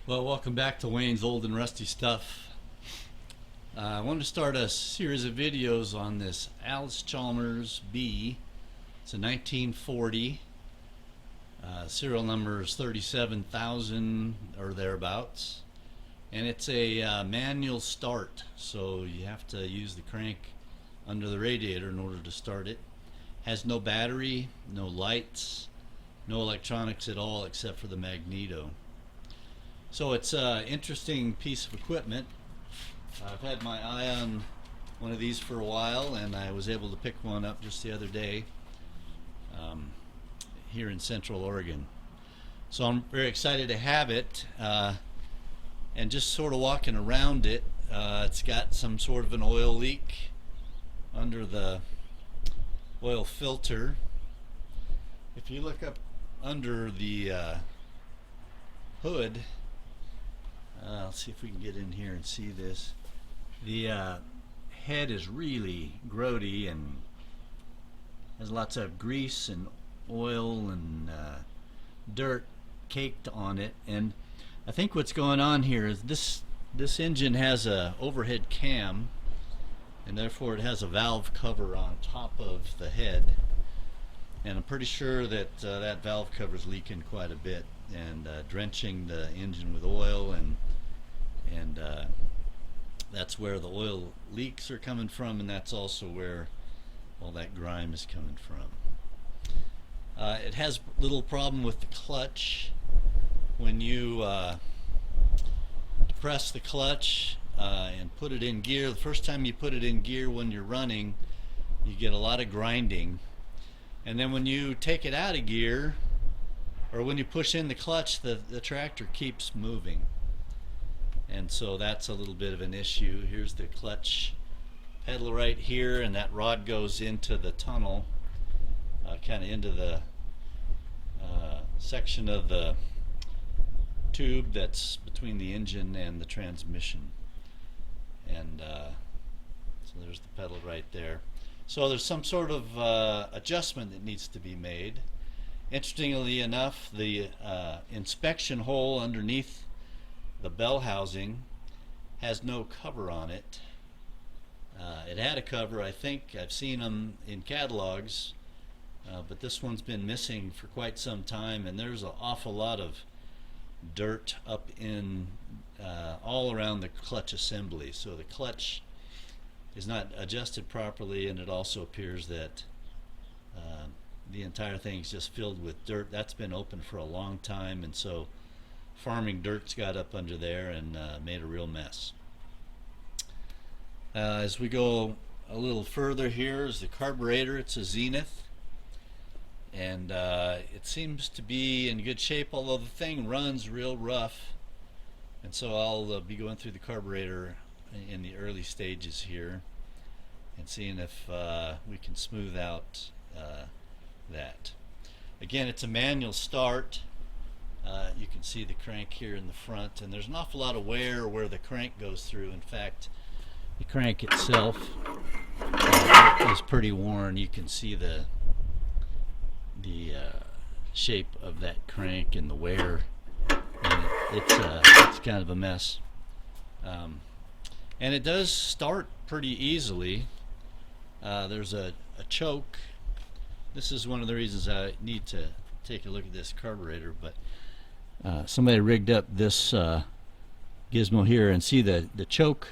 Well, welcome back to Wayne's Old and Rusty Stuff. I wanted to start a series of videos on this Allis Chalmers B. It's a 1940. Serial number is 37,000 or thereabouts. And it's a manual start, so you have to use the crank under the radiator in order to start it. Has no battery, no lights, no electronics at all except for the magneto. So it's an interesting piece of equipment. I've had my eye on one of these for a while, and I was able to pick one up just the other day here in Central Oregon. So I'm very excited to have it, and just sort of walking around it. It's got some sort of an oil leak under the oil filter. If you look up under the hood, let's see if we can get in here and see this. The head is really grody and has lots of grease and oil and dirt caked on it. And I think what's going on here is this engine has a overhead cam, and therefore it has a valve cover on top of the head. And I'm pretty sure that that valve cover is leaking quite a bit and drenching the engine with oil, and that's where the oil leaks are coming from, and that's also where all that grime is coming from. It has a little problem with the clutch. When you press the clutch and put it in gear, the first time you put it in gear when you're running, you get a lot of grinding. And then when you take it out of gear, or when you push in the clutch, the tractor keeps moving. And so that's a little bit of an issue. Here's the clutch pedal right here, and that rod goes into the tunnel, kind of into the section of the tube that's between the engine and the transmission. And so there's the pedal right there. So there's some sort of adjustment that needs to be made. Interestingly enough, the inspection hole underneath the bell housing has no cover on it. It had a cover, I think. I've seen them in catalogs, but this one's been missing for quite some time, and there's an awful lot of dirt up in all around the clutch assembly. So the clutch is not adjusted properly, and it also appears that the entire thing is just filled with dirt. That's been open for a long time, and so farming dirt's got up under there and made a real mess. As we go a little further, here is the carburetor. It's a Zenith, and it seems to be in good shape, although the thing runs real rough. And so I'll be going through the carburetor in the early stages here and seeing if we can smooth out that. Again, it's a manual start. You can see the crank here in the front, and there's an awful lot of wear where the crank goes through. In fact, the crank itself is pretty worn. You can see the shape of that crank and the wear, and it's kind of a mess. And it does start pretty easily. There's a choke. This is one of the reasons I need to take a look at this carburetor, but somebody rigged up this gizmo here, and see the choke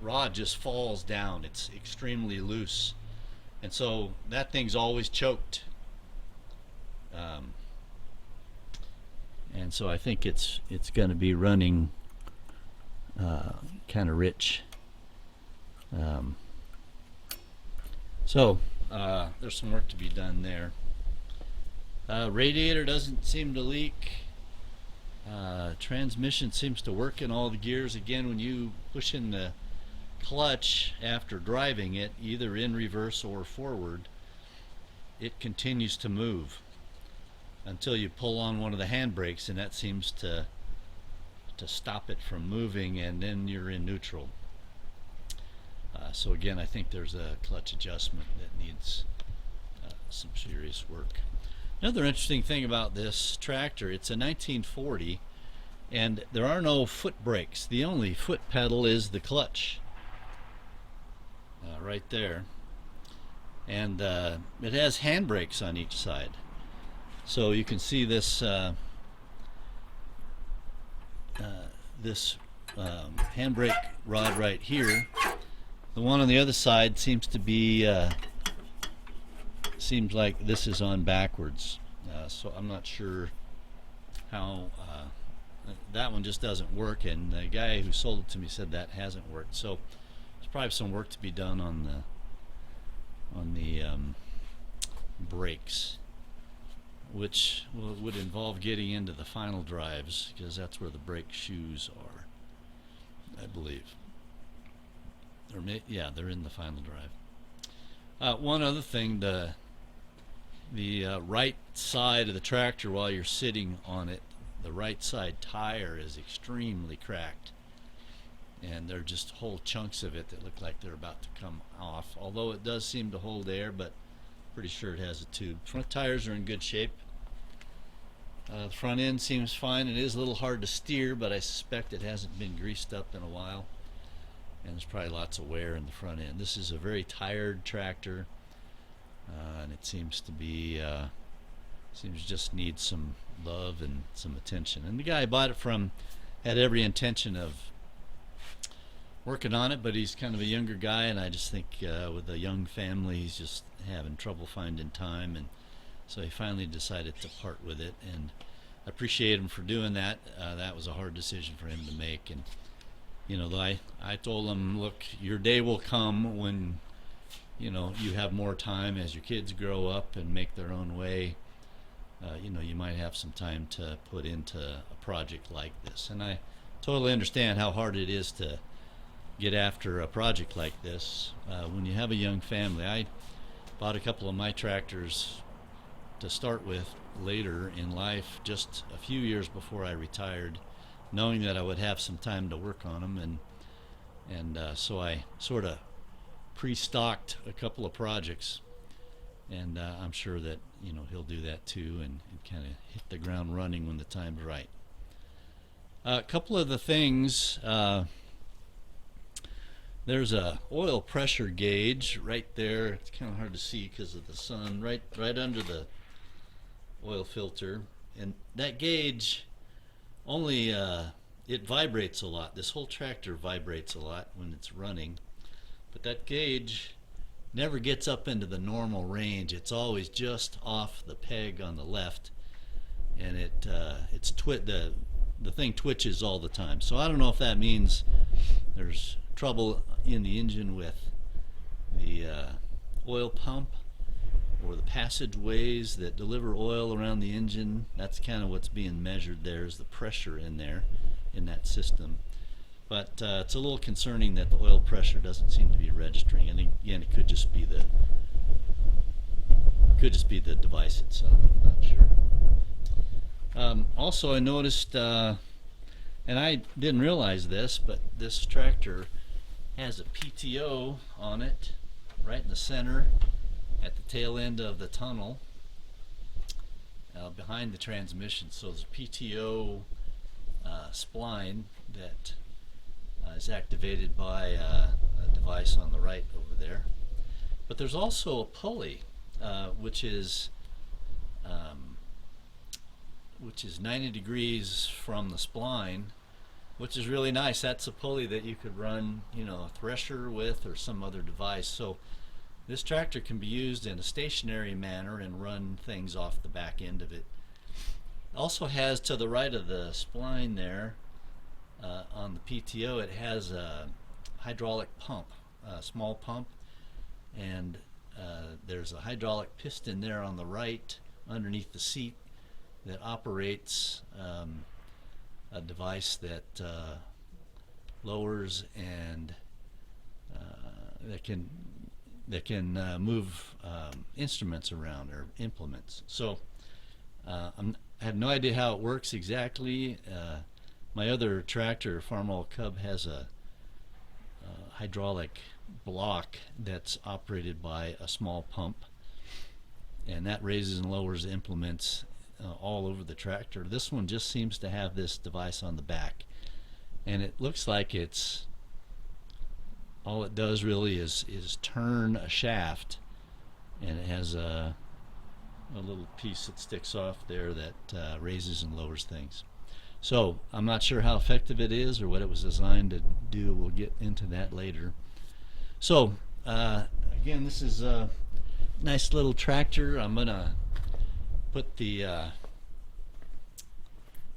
rod just falls down. It's extremely loose, and so that thing's always choked. And so I think it's going to be running kind of rich. So there's some work to be done there. Radiator doesn't seem to leak. Transmission seems to work in all the gears. Again, when you push in the clutch after driving it, either in reverse or forward, it continues to move until you pull on one of the handbrakes, and that seems to stop it from moving, and then you're in neutral. So again, I think there's a clutch adjustment that needs some serious work. Another interesting thing about this tractor, it's a 1940, And there are no foot brakes. The only foot pedal is the clutch, right there. And it has hand brakes on each side. So you can see this handbrake rod right here. The one on the other side seems to be seems like this is on backwards. So I'm not sure how that one just doesn't work, and the guy who sold it to me said that hasn't worked. So there's probably some work to be done on the brakes, which would involve getting into the final drives, because that's where the brake shoes are, I believe. Or yeah, they're in the final drive. One other thing, the right side of the tractor, while you're sitting on it, the right side tire is extremely cracked, and there are just whole chunks of it that look like they're about to come off, although it does seem to hold air, but pretty sure it has a tube. Front tires are in good shape. The front end seems fine. It is a little hard to steer, but I suspect it hasn't been greased up in a while, and there's probably lots of wear in the front end. This is a very tired tractor, and it seems to be just needs some love and some attention. And the guy I bought it from had every intention of working on it, but he's kind of a younger guy, and I just think with a young family he's just having trouble finding time, and so he finally decided to part with it, and I appreciate him for doing that. That was a hard decision for him to make, and you know, I told him, look, your day will come when you have more time as your kids grow up and make their own way. You might have some time to put into a project like this, and I totally understand how hard it is to get after a project like this when you have a young family. I bought a couple of my tractors to start with later in life, just a few years before I retired, knowing that I would have some time to work on them, and so I sort of pre-stocked a couple of projects, and I'm sure that he'll do that too, and kind of hit the ground running when the time's right. A couple of the things. There's a oil pressure gauge right there. It's kind of hard to see because of the sun. Right under the oil filter, and that gauge only it vibrates a lot. This whole tractor vibrates a lot when it's running, but that gauge never gets up into the normal range. It's always just off the peg on the left, and the thing twitches all the time. So I don't know if that means there's trouble in the engine with the oil pump or the passageways that deliver oil around the engine. That's kind of what's being measured there, is the pressure in there in that system. But it's a little concerning that the oil pressure doesn't seem to be registering. And again, it could just be the device itself. I'm not sure. Also, I noticed, and I didn't realize this, but this tractor has a PTO on it right in the center at the tail end of the tunnel behind the transmission. So there's a PTO spline that is activated by a device on the right over there. But there's also a pulley which is 90 degrees from the spline, which is really nice. That's a pulley that you could run a thresher with or some other device. So this tractor can be used in a stationary manner and run things off the back end of it. Also has, to the right of the spline there on the PTO, it has a hydraulic pump, a small pump, and there's a hydraulic piston there on the right underneath the seat that operates a device that lowers and that can move instruments around, or implements. So I have no idea how it works exactly. My other tractor, Farmall Cub, has a hydraulic block that's operated by a small pump, and that raises and lowers implements all over the tractor. This one just seems to have this device on the back, and it looks like it's all it does really is turn a shaft, and it has a little piece that sticks off there that raises and lowers things. So I'm not sure how effective it is or what it was designed to do. We'll get into that later. So again, this is a nice little tractor. I'm gonna put the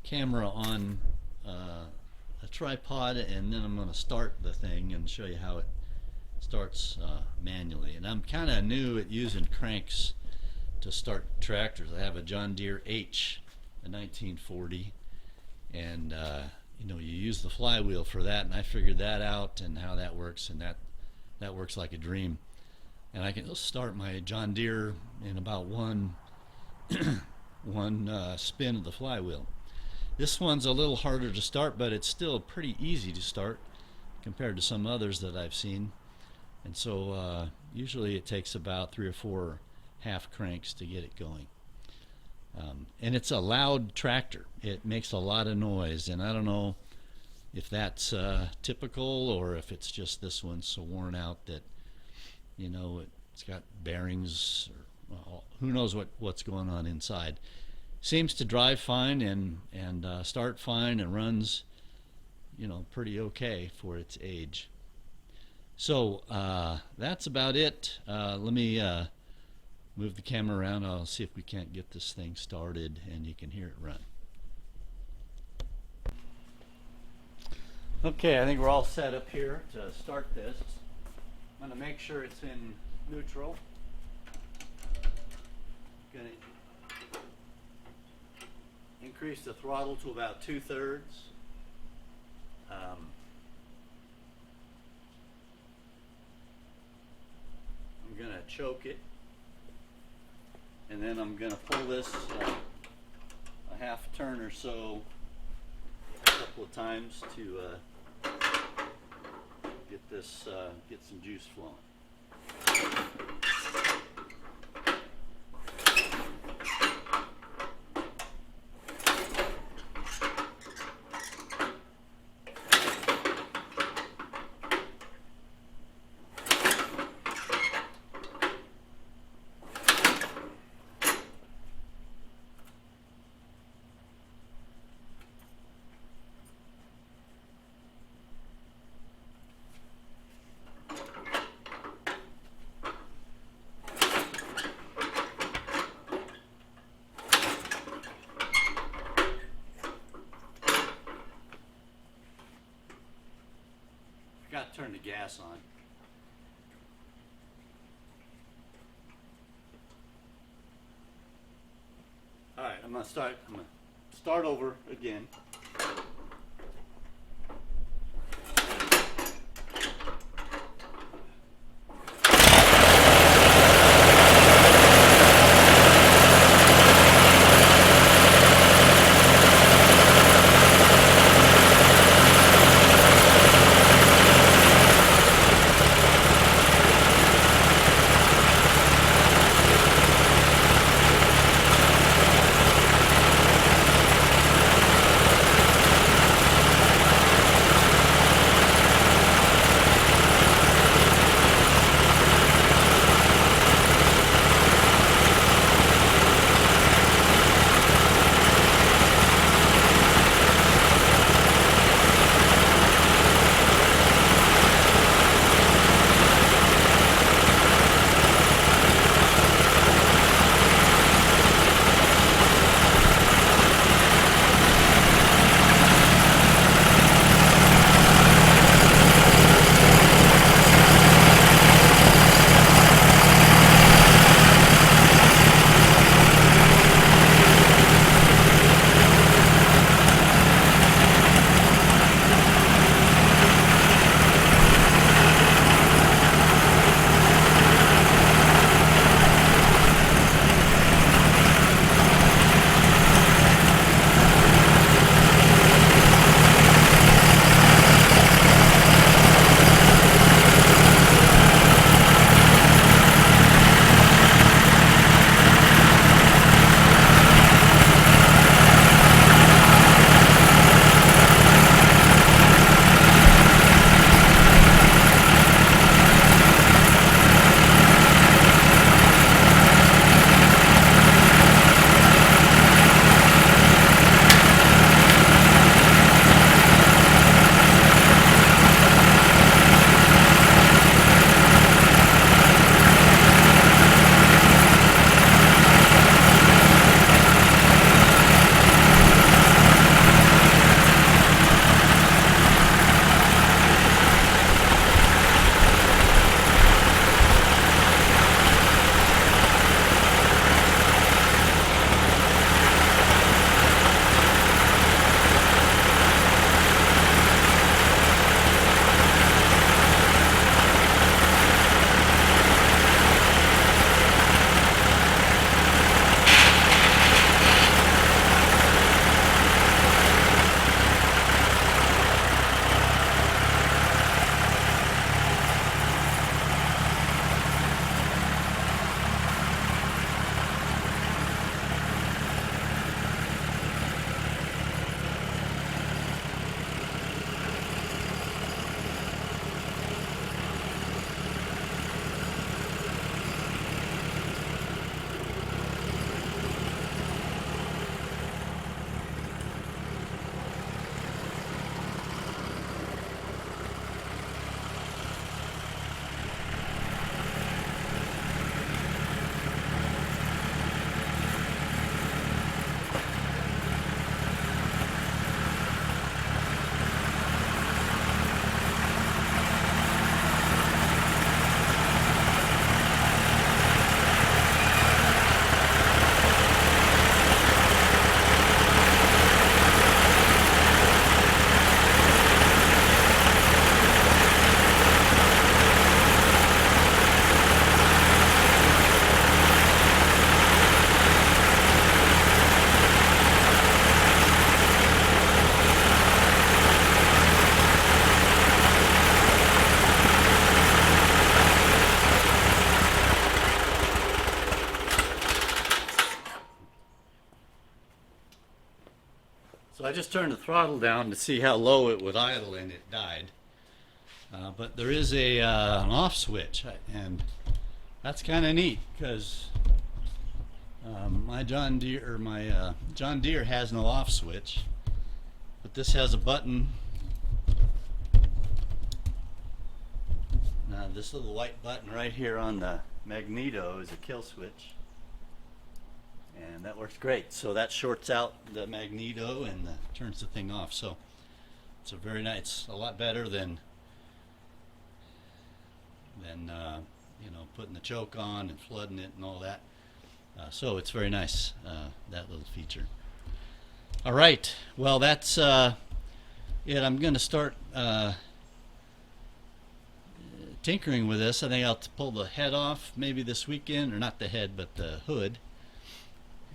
camera on a tripod, and then I'm going to start the thing and show you how it starts manually. And I'm kind of new at using cranks to start tractors. I have a John Deere H, a 1940, and you know, you use the flywheel for that, and I figured that out and how that works, and that works like a dream. And I can start my John Deere in about one spin of the flywheel. This one's a little harder to start, but it's still pretty easy to start compared to some others that I've seen. And so usually it takes about 3 or 4 half cranks to get it going. And it's a loud tractor. It makes a lot of noise, and I don't know if that's typical or if it's just this one's so worn out that, you know, it's got bearings, or well, who knows what's going on inside. Seems to drive fine and start fine and runs, you know, pretty okay for its age. So that's about it. Let me move the camera around. I'll see if we can't get this thing started and you can hear it run. Okay, I think we're all set up here to start this. I'm going to make sure it's in neutral. Going to increase the throttle to about 2/3. I'm going to choke it, and then I'm going to pull this a half turn or so a couple of times to get some juice flowing. Got to turn the gas on. All right, I'm gonna start over again. So I just turned the throttle down to see how low it would idle, and it died. But there is an off switch, and that's kind of neat because my John Deere has no off switch, but this has a button. Now this little white button right here on the magneto is a kill switch, and that works great. So that shorts out the magneto and turns the thing off. So it's a very nice, a lot better than you know, putting the choke on and flooding it and all that. So it's very nice, that little feature. All right, well that's it. I'm going to start tinkering with this. I think I'll pull the head off maybe this weekend, or not the head but the hood,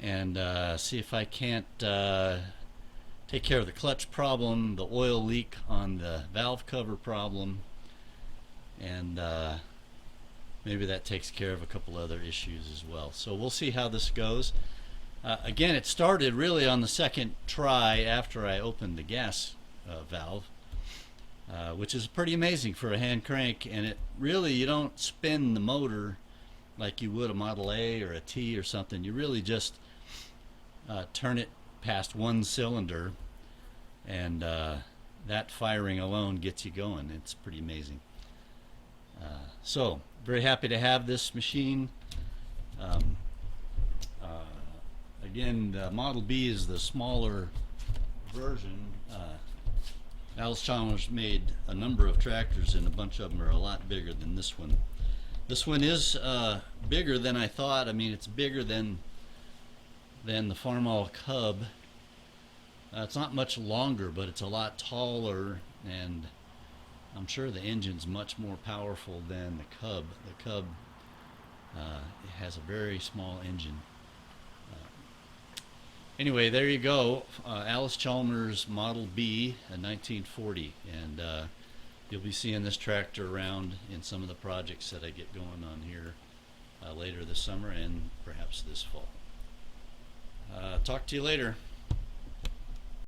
and see if I can't take care of the clutch problem, the oil leak on the valve cover problem, and maybe that takes care of a couple other issues as well. So we'll see how this goes. Again, it started really on the second try after I opened the gas valve, which is pretty amazing for a hand crank. And it really, you don't spin the motor like you would a Model A or a T or something. You really just turn it past one cylinder, and that firing alone gets you going. It's pretty amazing. So very happy to have this machine. Again, the Model B is the smaller version. Allis Chalmers made a number of tractors, and a bunch of them are a lot bigger than this one. This one is bigger than I thought. I mean, it's bigger than the Farmall Cub. It's not much longer, but it's a lot taller, and I'm sure the engine's much more powerful than the Cub. The Cub has a very small engine. Anyway, there you go. Allis Chalmers Model B, a 1940, and you'll be seeing this tractor around in some of the projects that I get going on here later this summer and perhaps this fall. Talk to you later.